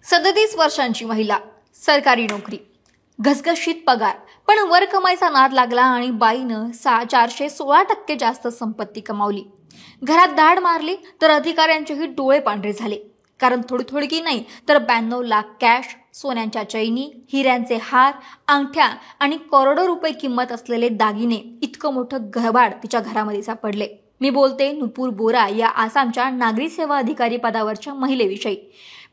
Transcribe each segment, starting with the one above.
37 वर्षांची महिला, सरकारी नोकरी, घसघशीत पगार, पण वर कमाईचा नाद लागला आणि बाईनं 416% जास्त संपत्ती कमावली. घरात दाढ मारली तर अधिकाऱ्यांचेही डोळे पांढरे झाले. कारण थोडी थोडी की नाही तर 92 लाख कॅश, सोन्यांच्या चैनी, हिऱ्यांचे हार, अंगठ्या आणि करोडो रुपये किंमत असलेले दागिने, इतकं मोठं घबाड तिच्या घरामध्ये सापडले. मी बोलते नुपूर बोरा या आसामच्या नागरी सेवा अधिकारी पदावरच्या महिलेविषयी.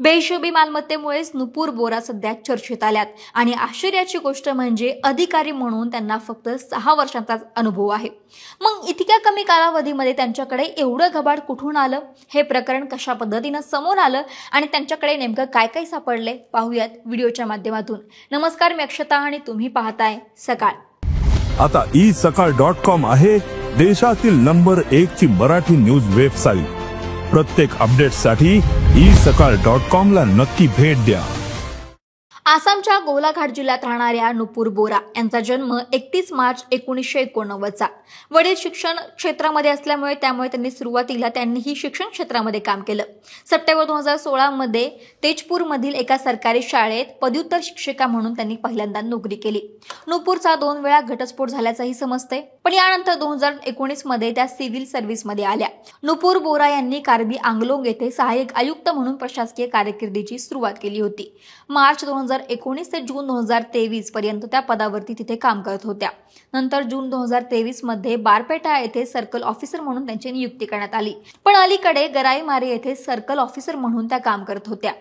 बेहिशोबी मालमत्तेमुळेच नुपूर बोरा सध्या चर्चेत आल्यात आणि आश्चर्याची गोष्ट म्हणजे अधिकारी म्हणून त्यांना फक्त 6 वर्षांचाच अनुभव आहे. मग इतक्या कमी कालावधीमध्ये त्यांच्याकडे एवढं घबाड कुठून आलं? हे प्रकरण कशा पद्धतीनं समोर आलं आणि त्यांच्याकडे नेमकं काय काय सापडले पाहूयात व्हिडिओच्या माध्यमातून. नमस्कार, मी अक्षता आणि तुम्ही पाहताय सकाळ. आता isakal.com आहे देशातील नंबर 1 ची मराठी न्यूज वेबसाईट. प्रत्येक अपडेटसाठी isakal.com ला नक्की भेट द्या. आसामच्या गोलाघाट जिल्ह्यात राहणाऱ्या नुपूर बोरा यांचा जन्म 31 मार्च 1989चा. वडील शिक्षण क्षेत्रामध्ये असल्यामुळे त्यांनी सुरुवातीला शिक्षण क्षेत्रामध्ये काम केलं. सप्टेंबर 2016 मध्ये तेजपूरमधील एका सरकारी शाळेत पदव्युत्तर शिक्षिका म्हणून त्यांनी पहिल्यांदा नोकरी केली. नुपूरचा 2 वेळा घटस्फोट झाल्याचंही समजते, पण यानंतर 2019 मध्ये त्या सिव्हिल सर्व्हिसमध्ये आल्या. नुपूर बोरा यांनी कार्बी आंगलोंग येथे सहाय्यक आयुक्त म्हणून प्रशासकीय कारकिर्दीची सुरुवात केली होती. मार्च 2019 ते जून 2023 पर्यंत त्या पदावरती तिथे काम करत होत्या. नंतर जून 2023 मध्ये बारपेटा येथे सर्कल ऑफिसर म्हणून त्यांची नियुक्ती करण्यात आली. पण अलीकडे गराईमारी येथे सर्कल ऑफिसर म्हणून त्या काम करत होत्या.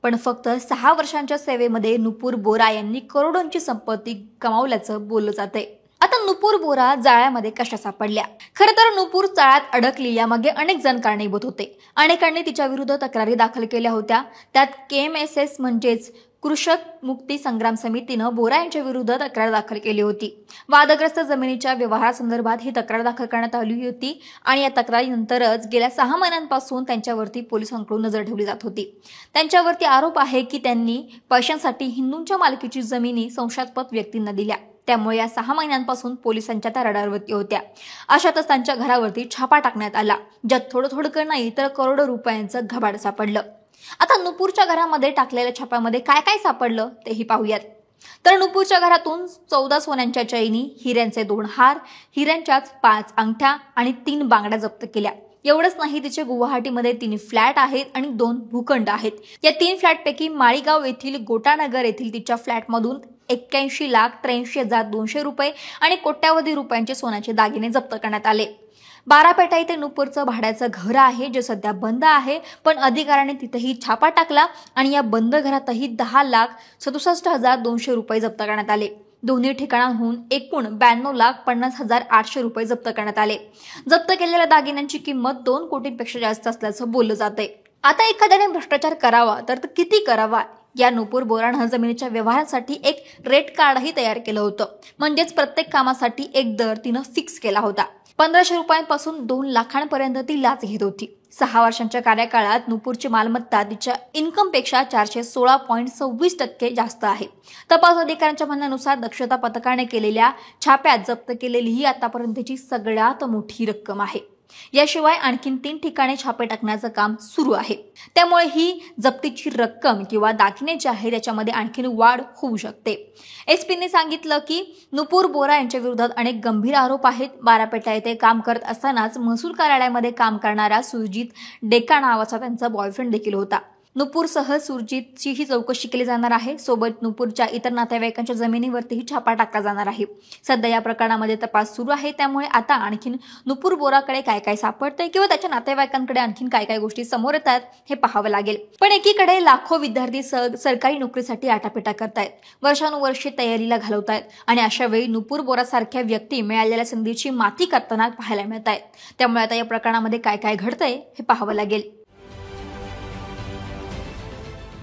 पण फक्त 6 वर्षांच्या सेवेमध्ये नुपूर बोरा यांनी करोडोंची संपत्ती कमावल्याचं बोललं जाते. आता नुपूर बोरा जाळ्यामध्ये कशा सापडल्या? खरं तर नुपूर जाळ्यात अडकली यामागे अनेक जण कारणीभूत होते. अनेकांनी तिच्या विरुद्ध तक्रारी दाखल केल्या होत्या. त्यात KMSS म्हणजेच कृषक मुक्ती संग्राम समितीनं बोरा यांच्या विरुद्ध तक्रार दाखल केली होती. वादग्रस्त जमिनीच्या व्यवहारासंदर्भात ही तक्रार दाखल करण्यात आली होती आणि या तक्रारीनंतरच गेल्या 6 महिन्यांपासून त्यांच्यावरती पोलिसांकडून नजर ठेवली जात होती. त्यांच्यावरती आरोप आहे की त्यांनी पैशांसाठी हिंदूंच्या मालकीची जमिनी संशयास्पद व्यक्तींना दिल्या. त्यामुळे या 6 महिन्यांपासून पोलिसांच्या त्या रडारवरती होत्या. अशातच त्यांच्या घरावरती छापा टाकण्यात आला, ज्यात थोडं नाही तर करोडो रुपयांचं घबाड सापडलं. आता नुपूरच्या घरामध्ये टाकलेल्या छाप्यामध्ये काय काय सापडलं तेही पाहूयात. तर नुपूरच्या घरातून 14 सोन्यांच्या चैनी, हिऱ्यांचे 2 हार, हिऱ्यांच्याच 5 अंगठ्या आणि 3 बांगड्या जप्त केल्या. एवढंच नाही, तिचे गुवाहाटीमध्ये 3 फ्लॅट आहेत आणि 2 भूखंड आहेत. या 3 फ्लॅटपैकी माळीगाव येथील गोटानगर येथील तिच्या फ्लॅटमधून 81,83,200 रुपये आणि कोट्यावधी रुपयांचे सोन्याचे दागिने जप्त करण्यात आले. बारापेटा इथे नुपूरचं भाड्याचं घर आहे, जे सध्या बंद आहे. पण अधिकाऱ्यांनी तिथेही छापा टाकला आणि या बंद घरातही 10,67,200 रुपये जप्त करण्यात आले. दोन्ही ठिकाणांहून एकूण 92,50,800 रुपये जप्त करण्यात आले. जप्त केलेल्या दागिन्यांची किंमत 2 कोटींपेक्षा जास्त असल्याचं बोललं जाते. आता एखाद्याने भ्रष्टाचार करावा तर किती करावा? या नुपूर बोरानं जमिनीच्या व्यवहारासाठी एक रेट कार्डही तयार केलं होतं. म्हणजेच प्रत्येक कामासाठी एक दर तिनं फिक्स केला होता. 1500 रुपयांपासून 2 लाखांपर्यंत ती लाच घेत होती. 6 वर्षांच्या कार्यकाळात नुपूरची मालमत्ता तिच्या इन्कमपेक्षा 416.26% जास्त आहे. तपास अधिकाऱ्यांच्या म्हणण्यानुसार दक्षता पथकाने केलेल्या छाप्यात जप्त केलेली ही आतापर्यंतची सगळ्यात मोठी रक्कम आहे. याशिवाय आणखीन 3 ठिकाणी छापे टाकण्याचं काम सुरू आहे. त्यामुळे ही जप्तीची रक्कम किंवा दागिने जे आहे त्याच्यामध्ये आणखीन वाढ होऊ शकते. एसपीने सांगितलं की नुपूर बोरा यांच्या विरोधात अनेक गंभीर आरोप आहेत. बारापेटा येथे काम करत असतानाच महसूल कार्यालयामध्ये काम करणारा सुरजित डेका नावाचा त्यांचा बॉयफ्रेंड देखील होता. नुपूरसह सुरजितची ही चौकशी केली जाणार आहे. सोबत नुपूरच्या इतर नातेवाईकांच्या जमिनीवरतीही छापा टाकला जाणार आहे. सध्या या प्रकरणामध्ये तपास सुरू आहे. त्यामुळे आता आणखीन नुपूर बोराकडे काय काय सापडतंय किंवा त्याच्या नातेवाईकांकडे आणखीन काय काय गोष्टी समोर येतात हे पाहावं लागेल. पण एकीकडे लाखो विद्यार्थी सरकारी नोकरीसाठी आटापिटा करतायत, वर्षानुवर्षे तयारीला घालवतायत आणि अशा वेळी नुपूर बोरासारख्या व्यक्ती मिळालेल्या संधीची माती करताना पाहायला मिळत आहेत. त्यामुळे आता या प्रकरणामध्ये काय काय घडतंय हे पाहावं लागेल.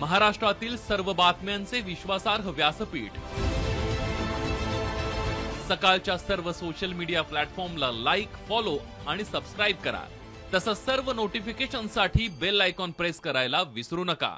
महाराष्ट्रातील सर्व बातम्यांचे विश्वासार्ह व्यासपीठ सकाळच्या सर्व सोशल मीडिया प्लॅटफॉर्मला लाईक, फॉलो आणि सबस्क्राईब करा. तसंच सर्व नोटिफिकेशनसाठी बेल आयकॉन प्रेस करायला विसरू नका.